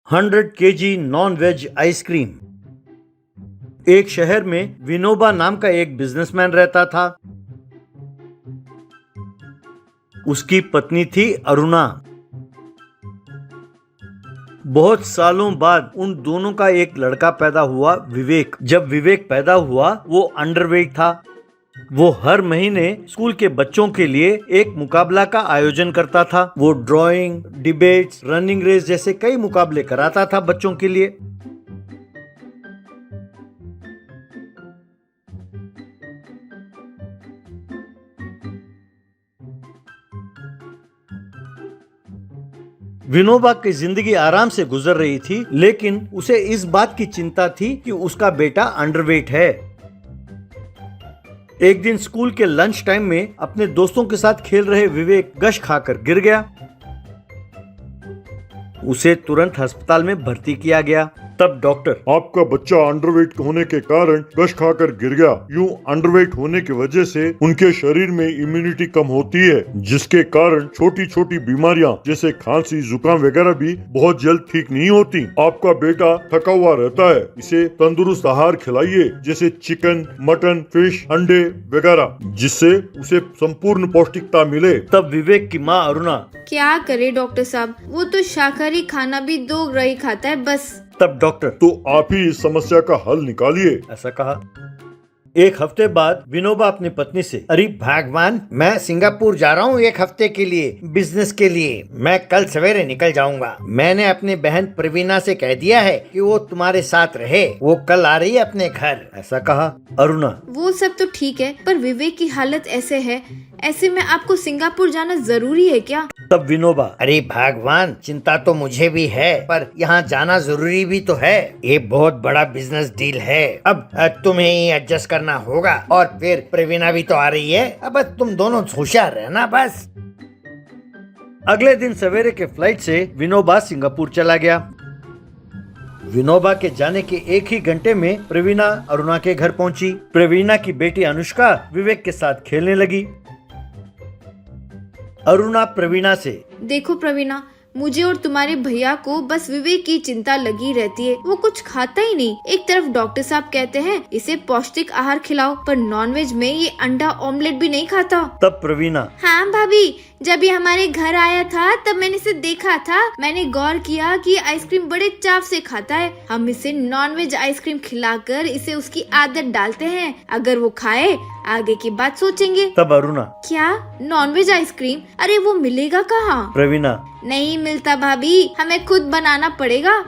100 KG non veg ice cream. एक शहर में विनोबा नाम का एक बिजनेसमैन रहता था। उसकी पत्नी थी अरुणा। बहुत सालों बाद उन दोनों का एक लड़का पैदा हुआ, विवेक। जब विवेक पैदा हुआ वो अंडरवेट था। वो हर महीने स्कूल के बच्चों के लिए एक मुकाबला का आयोजन करता था। वो ड्राइंग, डिबेट्स, रनिंग रेस जैसे कई मुकाबले कराता था बच्चों के लिए। विनोबा की जिंदगी आराम से गुजर रही थी, लेकिन उसे इस बात की चिंता थी कि उसका बेटा अंडरवेट है। एक दिन स्कूल के लंच टाइम में अपने दोस्तों के साथ खेल रहे विवेक गश खाकर गिर गया। उसे तुरंत अस्पताल में भर्ती किया गया। तब डॉक्टर, आपका बच्चा अंडरवेट होने के कारण गश खाकर गिर गया। यूं अंडरवेट होने की वजह से उनके शरीर में इम्यूनिटी कम होती है, जिसके कारण छोटी छोटी बीमारियां जैसे खांसी, जुकाम वगैरह भी बहुत जल्द ठीक नहीं होती। आपका बेटा थका हुआ रहता है, इसे तंदुरुस्त आहार खिलाइए जैसे चिकन, मटन, फिश, अंडे वगैरह, जिससे उसे संपूर्ण पौष्टिकता मिले। तब विवेक की माँ अरुणा, क्या करे डॉक्टर साहब, वो तो शाकाहारी खाना भी 2 ग्राही खाता है बस। तब डॉक्टर, तो आप ही इस समस्या का हल निकालिए, ऐसा कहा। एक हफ्ते बाद विनोबा अपनी पत्नी से, अरे भगवान, मैं सिंगापुर जा रहा हूँ 1 हफ्ते के लिए, बिजनेस के लिए। मैं कल सवेरे निकल जाऊंगा। मैंने अपनी बहन प्रवीणा से कह दिया है कि वो तुम्हारे साथ रहे। वो कल आ रही है अपने घर, ऐसा कहा। अरुणा, वो सब तो ठीक है, पर विवेक की हालत ऐसे है, ऐसे में आपको सिंगापुर जाना जरूरी है क्या? तब विनोबा, अरे भगवान, चिंता तो मुझे भी है, पर यहाँ जाना जरूरी भी तो है। ये बहुत बड़ा बिजनेस डील है। अब तुम्हें ही एडजस्ट करना होगा, और फिर प्रवीणा भी तो आ रही है। अब तुम दोनों होशियार रहना बस। अगले दिन सवेरे के फ्लाइट से विनोबा सिंगापुर चला गया। विनोबा के जाने के 1 ही घंटे में प्रवीणा अरुणा के घर पहुंची। प्रवीणा की बेटी अनुष्का विवेक के साथ खेलने लगी। अरुणा प्रवीणा से, देखो प्रवीणा, मुझे और तुम्हारे भैया को बस विवेक की चिंता लगी रहती है। वो कुछ खाता ही नहीं। एक तरफ डॉक्टर साहब कहते हैं इसे पौष्टिक आहार खिलाओ, पर नॉनवेज में ये अंडा ऑमलेट भी नहीं खाता। तब प्रवीणा, हाँ भाभी, जब ये हमारे घर आया था तब मैंने इसे देखा था। मैंने गौर किया कि ये आइसक्रीम बड़े चाव से खाता है। हम इसे नॉनवेज आइसक्रीम खिलाकर इसे उसकी आदत डालते हैं। अगर वो खाए, आगे की बात सोचेंगे। तब अरुणा, क्या नॉनवेज आइसक्रीम? अरे वो मिलेगा कहाँ? प्रवीणा, नहीं मिलता भाभी, हमें खुद बनाना पड़ेगा।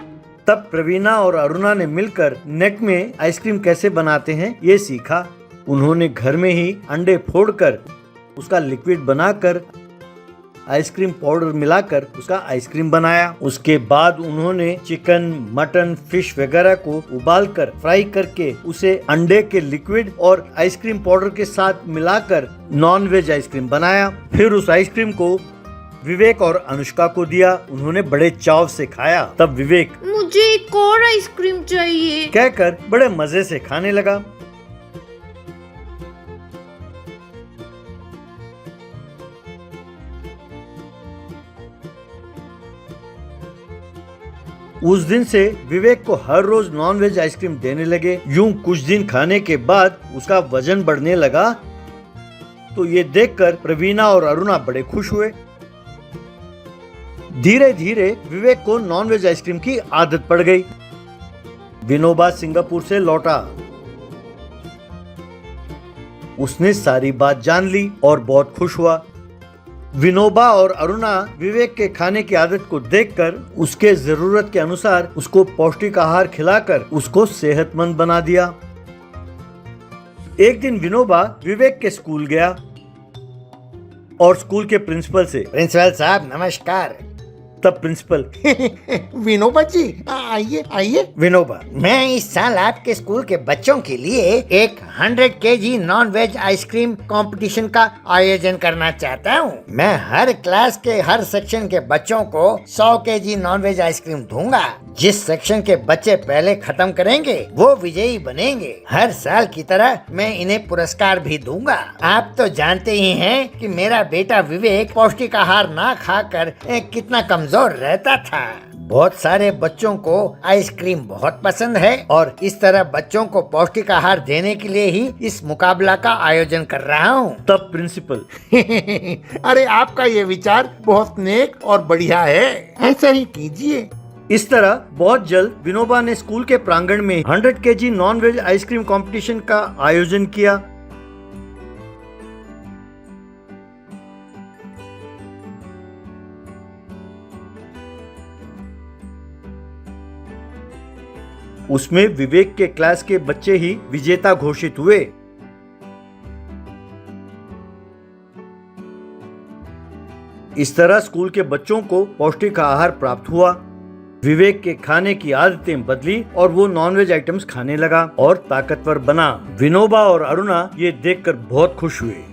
तब प्रवीणा और अरुणा ने मिलकर नेट में आइसक्रीम कैसे बनाते हैं ये सीखा। उन्होंने घर में ही अंडे फोड़कर उसका लिक्विड बनाकर आइसक्रीम पाउडर मिलाकर उसका आइसक्रीम बनाया। उसके बाद उन्होंने चिकन, मटन, फिश वगैरह को उबालकर फ्राई करके उसे अंडे के लिक्विड और आइसक्रीम पाउडर के साथ मिलाकर नॉन वेज आइसक्रीम बनाया। फिर उस आइसक्रीम को विवेक और अनुष्का को दिया। उन्होंने बड़े चाव से खाया। तब विवेक, मुझे एक और आइसक्रीम चाहिए, कहकर बड़े मजे से खाने लगा। उस दिन से विवेक को हर रोज नॉनवेज आइसक्रीम देने लगे। यूं कुछ दिन खाने के बाद उसका वजन बढ़ने लगा, तो ये देखकर प्रवीणा और अरुणा बड़े खुश हुए। धीरे धीरे विवेक को नॉनवेज आइसक्रीम की आदत पड़ गई। विनोबा सिंगापुर से लौटा। उसने सारी बात जान ली और बहुत खुश हुआ। विनोबा और अरुणा विवेक के खाने की आदत को देखकर उसके जरूरत के अनुसार उसको पौष्टिक आहार खिलाकर उसको सेहतमंद बना दिया। एक दिन विनोबा विवेक के स्कूल गया और स्कूल के प्रिंसिपल से, प्रिंसिपल साहब नमस्कार। तब प्रिंसिपल, विनोबा जी आइए आइए। विनोबा, मैं इस साल आपके स्कूल के बच्चों के लिए एक 100 KG non veg ice cream competition का आयोजन करना चाहता हूँ। मैं हर क्लास के हर सेक्शन के बच्चों को 100 केजी नॉन वेज आइसक्रीम दूंगा। जिस सेक्शन के बच्चे पहले खत्म करेंगे वो विजयी बनेंगे। हर साल की तरह मैं इन्हें पुरस्कार भी दूंगा। आप तो जानते ही हैं कि मेरा बेटा विवेक पौष्टिक आहार ना खाकर कितना कमजोर रहता था। बहुत सारे बच्चों को आइसक्रीम बहुत पसंद है और इस तरह बच्चों को पौष्टिक आहार देने के लिए ही इस मुकाबला का आयोजन कर रहा हूँ। तब प्रिंसिपल, अरे आपका ये विचार बहुत नेक और बढ़िया है, ऐसा ही कीजिए। इस तरह बहुत जल्द विनोबा ने स्कूल के प्रांगण में 100 KG non veg ice cream competition का आयोजन किया। उसमें विवेक के क्लास के बच्चे ही विजेता घोषित हुए। इस तरह स्कूल के बच्चों को पौष्टिक आहार प्राप्त हुआ। विवेक के खाने की आदतें बदली और वो नॉनवेज आइटम्स खाने लगा और ताकतवर बना। विनोबा और अरुणा ये देखकर बहुत खुश हुए।